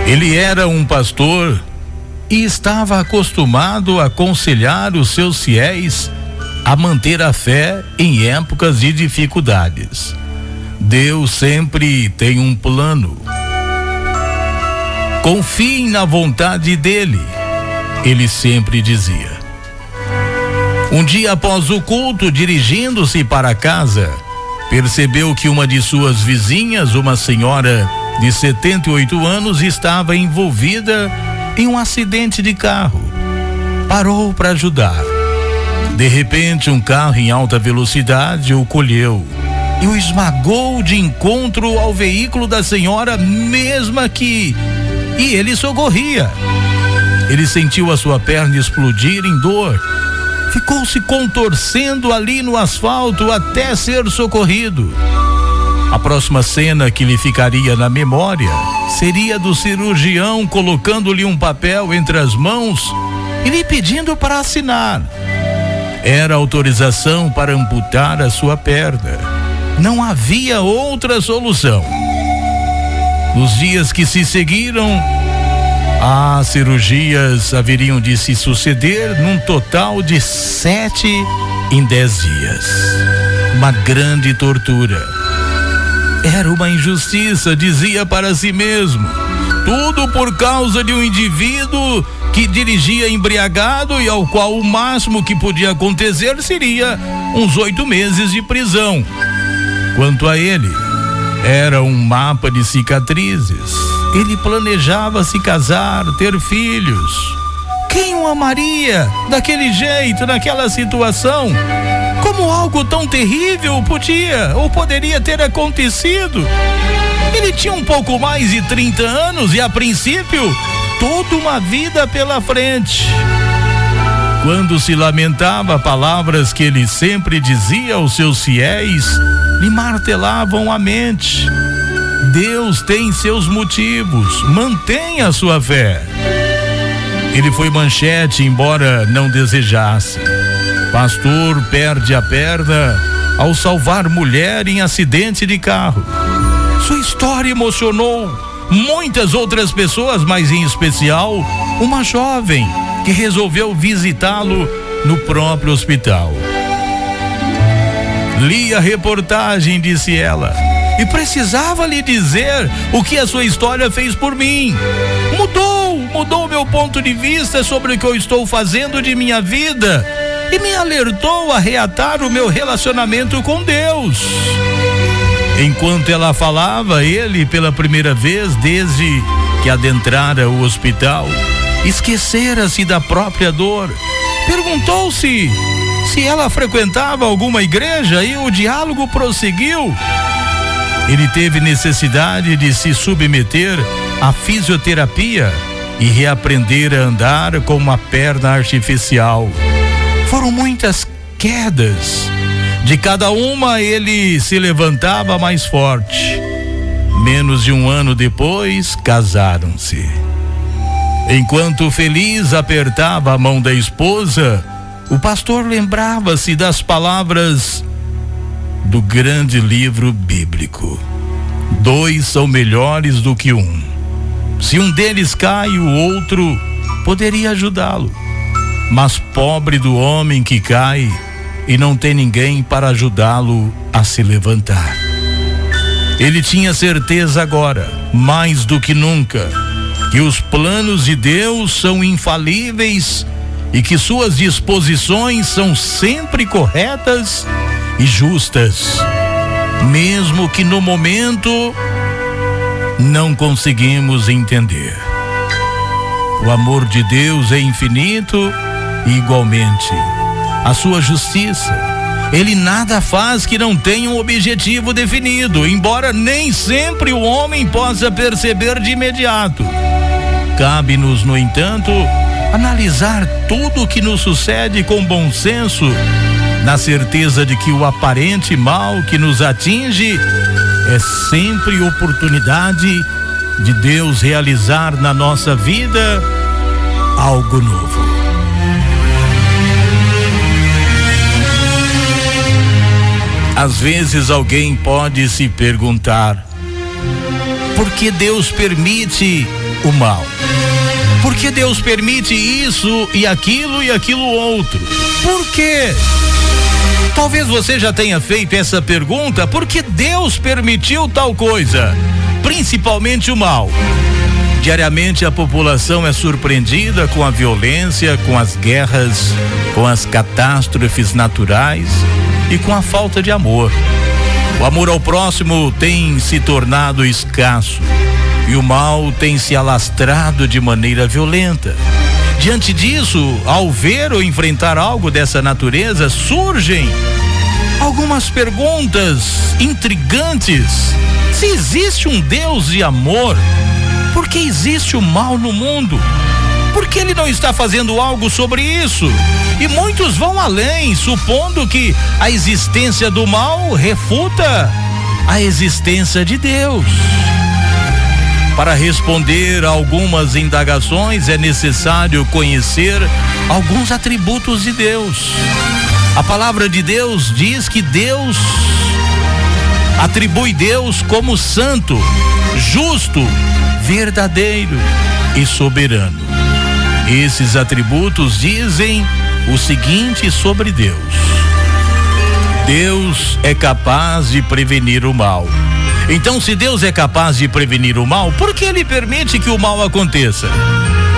Ele era um pastor e estava acostumado a aconselhar os seus fiéis a manter a fé em épocas de dificuldades. Deus sempre tem um plano. Confiem na vontade dele, ele sempre dizia. Um dia após o culto, dirigindo-se para casa, percebeu que uma de suas vizinhas, uma senhora de 78 anos, estava envolvida em um acidente de carro. Parou para ajudar. De repente, um carro em alta velocidade o colheu e o esmagou de encontro ao veículo da senhora, e ele socorria. Ele sentiu a sua perna explodir em dor. Ficou se contorcendo ali no asfalto até ser socorrido. A próxima cena que lhe ficaria na memória seria do cirurgião colocando-lhe um papel entre as mãos e lhe pedindo para assinar. Era autorização para amputar a sua perna. Não havia outra solução. Nos dias que se seguiram, as cirurgias haveriam de se suceder num total de 7 em 10 dias. Uma grande tortura. Era uma injustiça, dizia para si mesmo. Tudo por causa de um indivíduo que dirigia embriagado e ao qual o máximo que podia acontecer seria uns 8 meses de prisão. Quanto a ele, era um mapa de cicatrizes. Ele planejava se casar, ter filhos. Quem o amaria daquele jeito, naquela situação? Como algo tão terrível podia ou poderia ter acontecido? Ele tinha um pouco mais de 30 anos e, a princípio, toda uma vida pela frente. Quando se lamentava, palavras que ele sempre dizia aos seus fiéis lhe martelavam a mente. Deus tem seus motivos, mantenha a sua fé. Ele foi manchete, embora não desejasse. Pastor perde a perna ao salvar mulher em acidente de carro. Sua história emocionou muitas outras pessoas, mas em especial uma jovem que resolveu visitá-lo no próprio hospital. Li a reportagem, disse ela, e precisava lhe dizer o que a sua história fez por mim. Mudou meu ponto de vista sobre o que eu estou fazendo de minha vida e me alertou a reatar o meu relacionamento com Deus. Enquanto ela falava, ele, pela primeira vez desde que adentrara o hospital, esquecera-se da própria dor. Perguntou-se se ela frequentava alguma igreja e o diálogo prosseguiu. Ele teve necessidade de se submeter à fisioterapia e reaprender a andar com uma perna artificial. Foram muitas quedas. De cada uma ele se levantava mais forte. Menos de um ano depois, casaram-se. Enquanto feliz apertava a mão da esposa, o pastor lembrava-se das palavras do grande livro bíblico: 2 são melhores do que um. Se um deles cai, o outro poderia ajudá-lo. Mas pobre do homem que cai e não tem ninguém para ajudá-lo a se levantar. Ele tinha certeza agora, mais do que nunca, que os planos de Deus são infalíveis e que suas disposições são sempre corretas e justas, mesmo que no momento não conseguimos entender. O amor de Deus é infinito e, igualmente, a sua justiça. Ele nada faz que não tenha um objetivo definido, embora nem sempre o homem possa perceber de imediato. Cabe-nos, no entanto, analisar tudo o que nos sucede com bom senso, na certeza de que o aparente mal que nos atinge é sempre oportunidade de Deus realizar na nossa vida algo novo. Às vezes alguém pode se perguntar: por que Deus permite o mal? Por que Deus permite isso e aquilo outro? Por quê? Talvez você já tenha feito essa pergunta, por que Deus permitiu tal coisa? Principalmente o mal. Diariamente a população é surpreendida com a violência, com as guerras, com as catástrofes naturais e com a falta de amor. O amor ao próximo tem se tornado escasso e o mal tem se alastrado de maneira violenta. Diante disso, ao ver ou enfrentar algo dessa natureza, surgem algumas perguntas intrigantes. Se existe um Deus de amor, por que existe o mal no mundo? Por que ele não está fazendo algo sobre isso? E muitos vão além, supondo que a existência do mal refuta a existência de Deus. Para responder a algumas indagações é necessário conhecer alguns atributos de Deus. A palavra de Deus diz que Deus atribui Deus como santo, justo, verdadeiro e soberano. Esses atributos dizem o seguinte sobre Deus: Deus é capaz de prevenir o mal. Então, se Deus é capaz de prevenir o mal, por que ele permite que o mal aconteça?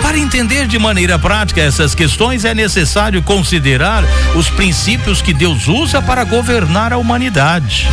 Para entender de maneira prática essas questões, é necessário considerar os princípios que Deus usa para governar a humanidade.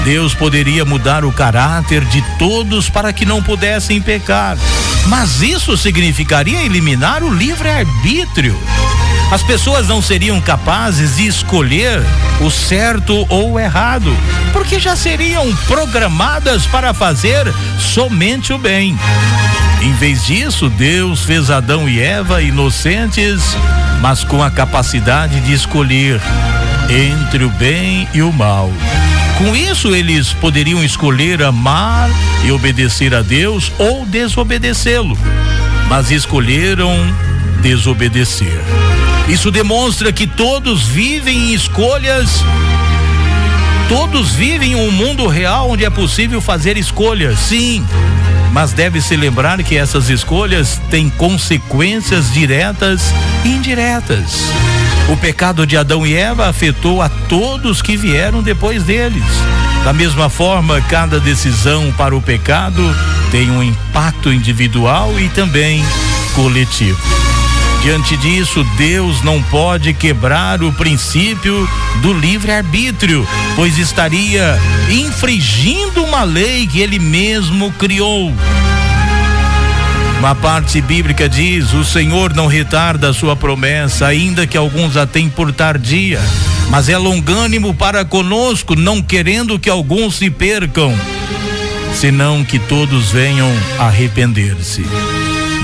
Deus poderia mudar o caráter de todos para que não pudessem pecar, mas isso significaria eliminar o livre-arbítrio. As pessoas não seriam capazes de escolher o certo ou o errado, porque já seriam programadas para fazer somente o bem. Em vez disso, Deus fez Adão e Eva inocentes, mas com a capacidade de escolher entre o bem e o mal. Com isso, eles poderiam escolher amar e obedecer a Deus ou desobedecê-lo, mas escolheram desobedecer. Isso demonstra que todos vivem escolhas, todos vivem um mundo real onde é possível fazer escolhas, sim, mas deve-se lembrar que essas escolhas têm consequências diretas e indiretas. O pecado de Adão e Eva afetou a todos que vieram depois deles. Da mesma forma, cada decisão para o pecado tem um impacto individual e também coletivo. Diante disso, Deus não pode quebrar o princípio do livre-arbítrio, pois estaria infringindo uma lei que ele mesmo criou. Uma parte bíblica diz: o Senhor não retarda a sua promessa, ainda que alguns a tenham por tardia, mas é longânimo para conosco, não querendo que alguns se percam, senão que todos venham a arrepender-se.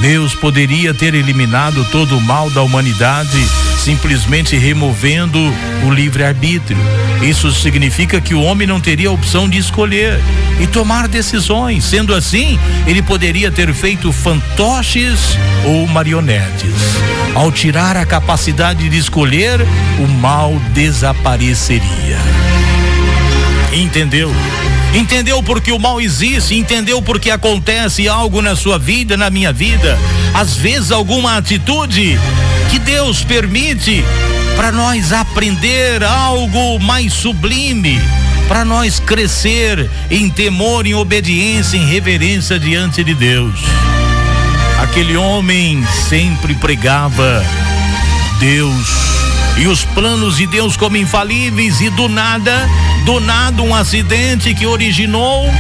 Deus poderia ter eliminado todo o mal da humanidade simplesmente removendo o livre-arbítrio. Isso significa que o homem não teria a opção de escolher e tomar decisões. Sendo assim, ele poderia ter feito fantoches ou marionetes. Ao tirar a capacidade de escolher, o mal desapareceria. Entendeu? Entendeu porque o mal existe, entendeu porque acontece algo na sua vida, na minha vida, às vezes alguma atitude que Deus permite para nós aprender algo mais sublime, para nós crescer em temor, em obediência, em reverência diante de Deus. Aquele homem sempre pregava Deus e os planos de Deus como infalíveis, e do nada um acidente que originou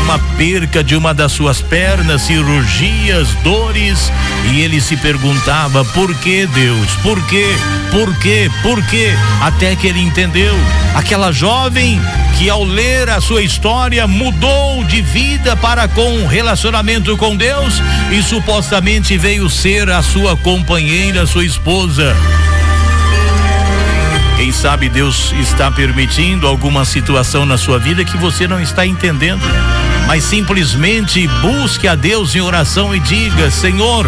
uma perca de uma das suas pernas, cirurgias, dores, e ele se perguntava: por que Deus? Por quê? Por quê? Por quê? Até que ele entendeu. Aquela jovem que, ao ler a sua história, mudou de vida para com relacionamento com Deus e supostamente veio ser a sua companheira, a sua esposa. Quem sabe Deus está permitindo alguma situação na sua vida que você não está entendendo, mas simplesmente busque a Deus em oração e diga: Senhor,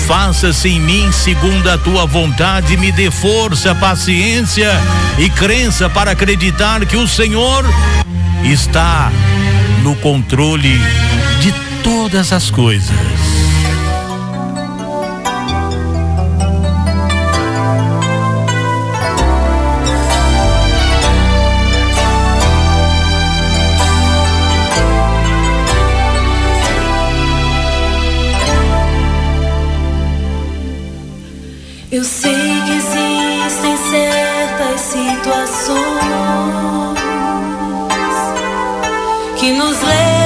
faça-se em mim segundo a tua vontade, me dê força, paciência e crença para acreditar que o Senhor está no controle de todas as coisas. Eu sei que existem certas situações que nos levam